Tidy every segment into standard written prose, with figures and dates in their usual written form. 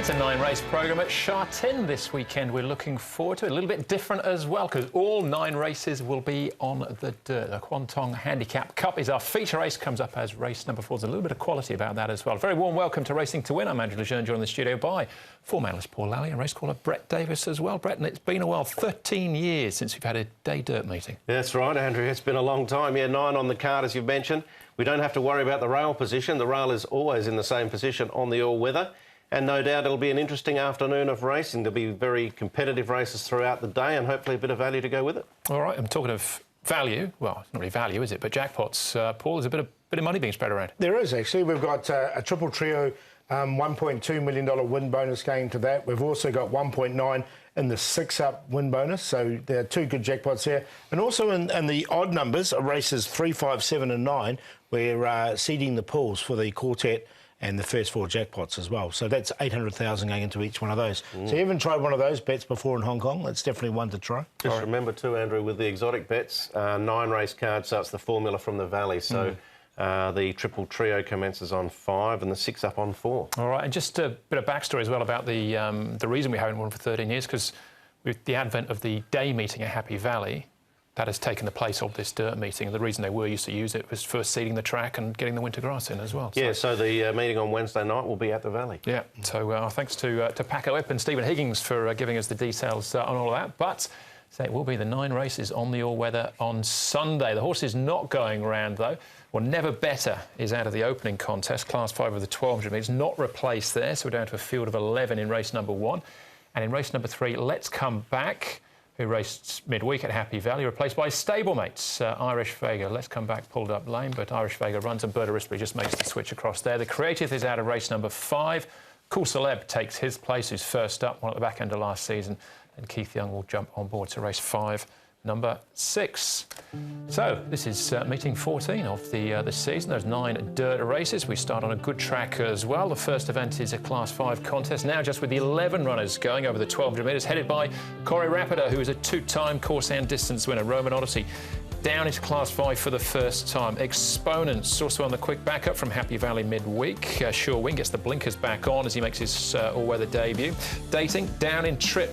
It's a 9-race programme at Sha Tin this weekend. We're looking forward to it. A little bit different as well, because all 9 races will be on the dirt. The Kwantong Handicap Cup is our feature race, comes up as race number 4. There's a little bit of quality about that as well. Very warm welcome to Racing to Win. I'm Andrew Lejeune, joined in the studio by former analyst Paul Lally and race caller Brett Davis as well. Brett, and it's been a while, 13 years since we've had a day dirt meeting. That's right, Andrew. It's been a long time. Yeah, 9 on the card, as you've mentioned. We don't have to worry about the rail position. The rail is always in the same position on the all-weather. And no doubt it'll be an interesting afternoon of racing. There'll be very competitive races throughout the day and hopefully a bit of value to go with it. All right, I'm talking of value. Well, it's not really value, is it? But jackpots. Paul, there's a bit of money being spread around. There is, actually. We've got a triple trio, $1.2 million win bonus going to that. We've also got 1.9 in the 6-up win bonus. So there are 2 good jackpots here. And also in the odd numbers, races 3, 5, 7 and 9, we're seeding the pools for the quartet and the first 4 jackpots as well. So that's 800,000 going into each one of those. So you haven't tried one of those bets before in Hong Kong? That's definitely one to try. Just remember too, Andrew, with the exotic bets, 9-race card starts the formula from the Valley. So the triple trio commences on 5 and the 6-up on 4. All right, and just a bit of backstory as well about the reason we haven't won for 13 years, because with the advent of the day meeting at Happy Valley, that has taken the place of this dirt meeting. And the reason they were used to use it was for seeding the track and getting the winter grass in as well. Yeah, so the meeting on Wednesday night will be at the Valley. Yeah, so thanks to Paco Ip and Stephen Higgins for giving us the details on all of that. But it will be the 9 races on the all-weather on Sunday. The horse is not going round, though. Well, Never Better is out of the opening contest, Class 5 of the 1200 metres, not replaced there. So we're down to a field of 11 in race number 1. And in race number 3, Let's Come Back, who raced midweek at Happy Valley, replaced by stablemates Irish Vega. Let's Come Back pulled up lame, but Irish Vega runs and Berta Rispoli just makes the switch across there. The Creative is out of race number 5. Cool Celeb takes his place, who's first up, one at the back end of last season. And Keith Young will jump on board to race 5, number 6. So this is meeting 14 of the season. There's 9 dirt races. We start on a good track as well. The first event is a Class 5 contest, now just with the 11 runners going over the 1200 metres, headed by Corey Rapido, who is a 2-time course and distance winner. Roman Odyssey down into Class 5 for the first time. Exponents also on the quick backup from Happy Valley midweek. Sure Wing gets the blinkers back on as he makes his all-weather debut. Dating down in Trip.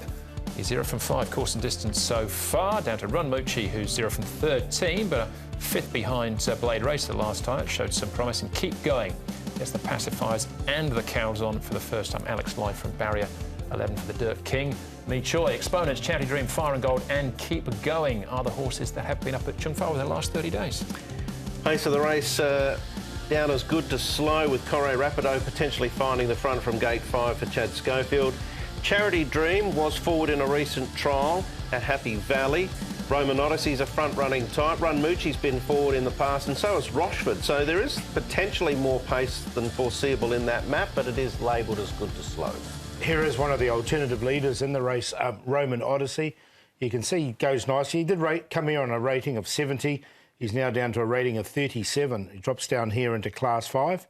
He's 0 from 5 course and distance so far, down to Run Moochie, who's 0 from 13, but 5th behind Blade Race the last time. It showed some promise, and Keep Going gets the pacifiers and the cows on for the first time. Alex Live from Barrier 11 for the Dirt King. Me Choi, Exponents, Charity Dream, Fire and Gold and Keep Going are the horses that have been up at Chung Fa over the last 30 days. Pace of the race down as good to slow, with Corey Rapido potentially finding the front from gate 5 for Chad Schofield. Charity Dream was forward in a recent trial at Happy Valley. Roman Odyssey's a front-running type. Run Moochie's been forward in the past, and so has Rochford. So there is potentially more pace than foreseeable in that map, but it is labelled as good to slow. Here is one of the alternative leaders in the race, Roman Odyssey. You can see he goes nicely. He did come here on a rating of 70. He's now down to a rating of 37. He drops down here into Class 5.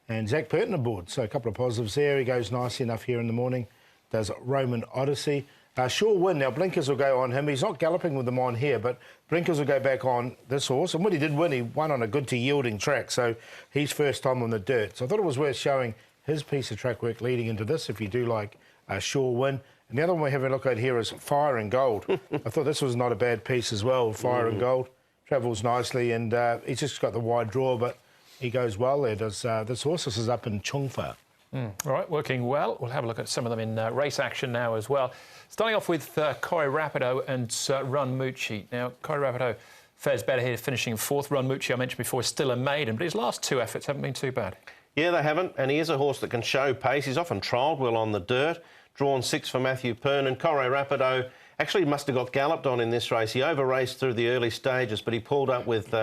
And Zach Purton aboard, so a couple of positives there. He goes nicely enough here in the morning. Does Roman Odyssey. Sure Win, now blinkers will go on him. He's not galloping with them on here, but blinkers will go back on this horse. And when he did win, he won on a good to yielding track, so he's first time on the dirt. So I thought it was worth showing his piece of track work leading into this, if you do like Sure Win. And the other one we're having a look at here is Fire and Gold. I thought this was not a bad piece as well, Fire and Gold. Travels nicely, and he's just got the wide draw, but he goes well there. Does this horse? This is up in Chung Fa. All right, working well. We'll have a look at some of them in race action now as well. Starting off with Corey Rapido and Run Moochie. Now, Corey Rapido fares better here, finishing 4th. Run Moochie, I mentioned before, is still a maiden, but his last 2 efforts haven't been too bad. Yeah, they haven't, and he is a horse that can show pace. He's often trialled well on the dirt. Drawn 6 for Matthew Pern, and Corey Rapido actually must have got galloped on in this race. He over-raced through the early stages, but he pulled up with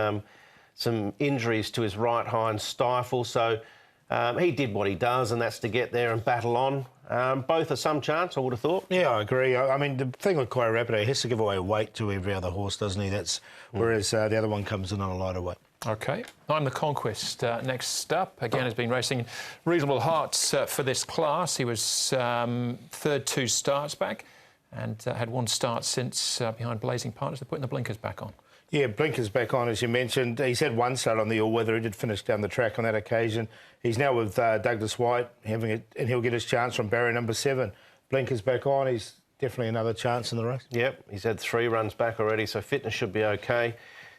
some injuries to his right hind stifle, so he did what he does, and that's to get there and battle on. Both are some chance, I would have thought. Yeah, I agree. I mean, the thing with Corey Rapido, he has to give away weight to every other horse, doesn't he? That's whereas the other one comes in on a lighter weight. OK. I'm the Conquest next up. Again, has been racing reasonable hearts for this class. He was 3rd 2 starts back and had 1 start since behind Blazing Partners. They're putting the blinkers back on. Yeah, blinkers back on, as you mentioned. He's had one start on the all-weather. He did finish down the track on that occasion. He's now with Douglas White, having it, and he'll get his chance from barrier number 7. Blinkers back on. He's definitely another chance in the race. Yep, he's had 3 runs back already, so fitness should be okay.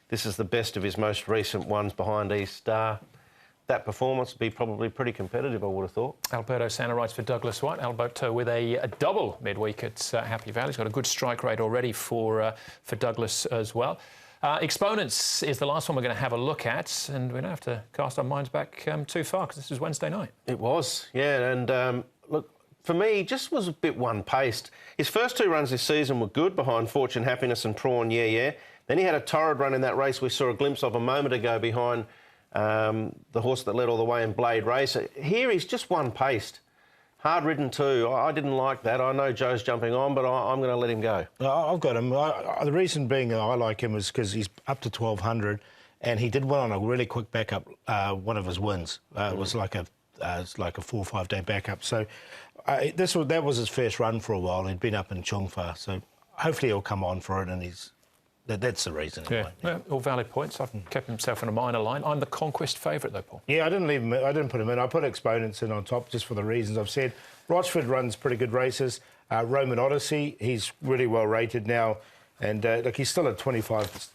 This is the best of his most recent ones behind East Star. That performance would be probably pretty competitive, I would have thought. Alberto Santa rides for Douglas White. Alberto with a double midweek at Happy Valley. He's got a good strike rate already for Douglas as well. Exponents is the last one we're going to have a look at, and we don't have to cast our minds back too far because this is Wednesday night. It was, yeah, and look, for me, he just was a bit one-paced. His first 2 runs this season were good behind Fortune, Happiness and Prawn, yeah. Then he had a torrid run in that race we saw a glimpse of a moment ago behind the horse that led all the way in Blade Racer. Here he's just one-paced. Hard-ridden too. I didn't like that. I know Joe's jumping on, but I'm going to let him go. I've got him. The reason being that I like him is because he's up to 1,200, and he did well on a really quick backup, one of his wins. It was like a 4 or 5 day backup. So that was his first run for a while. He'd been up in Chungfa, so hopefully he'll come on for it, and that's the reason. Yeah, yeah, all valid points. I've kept himself in a minor line. I'm the Conquest favourite, though, Paul. Yeah, I didn't put him in. I put Exponents in on top just for the reasons I've said. Rochford runs pretty good races. Roman Odyssey, he's really well rated now, and look, he's still a 25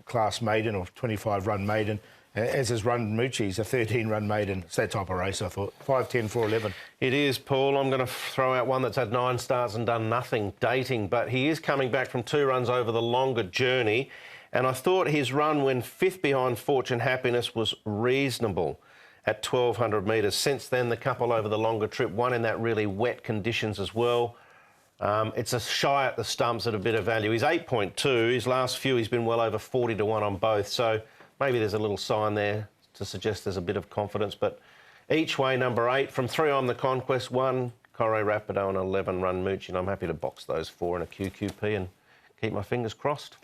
class maiden or 25 run maiden. As his run Moochie, he's a 13-run maiden. It's that type of race, I thought. 5, 10, 4, 11. It is, Paul. I'm going to throw out one that's had 9 starts and done nothing, Dating, but he is coming back from 2 runs over the longer journey, and I thought his run when 5th behind Fortune Happiness was reasonable at 1,200 metres. Since then, the couple over the longer trip, one in that really wet conditions as well. It's a shy at the stumps at a bit of value. He's 8.2. His last few, he's been well over 40 to 1 on both, so maybe there's a little sign there to suggest there's a bit of confidence. But each way, number 8. From 3 on the Conquest, 1, Corre Rapido and 11 Run Mooch. And I'm happy to box those 4 in a QQP and keep my fingers crossed.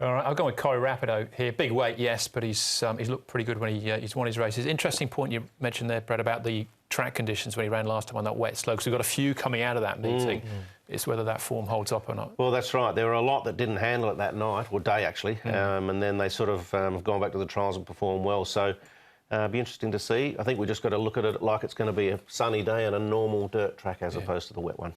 All right, I'll go with Corre Rapido here. Big weight, yes, but he's looked pretty good when he's won his races. Interesting point you mentioned there, Brett, about the track conditions when he ran last time on that wet slope. So we've got a few coming out of that meeting. It's whether that form holds up or not. Well, that's right. There were a lot that didn't handle it that night, or day actually, and then they sort of have gone back to the trials and performed well. So it'll be interesting to see. I think we just got to look at it like it's going to be a sunny day and a normal dirt track as opposed to the wet one.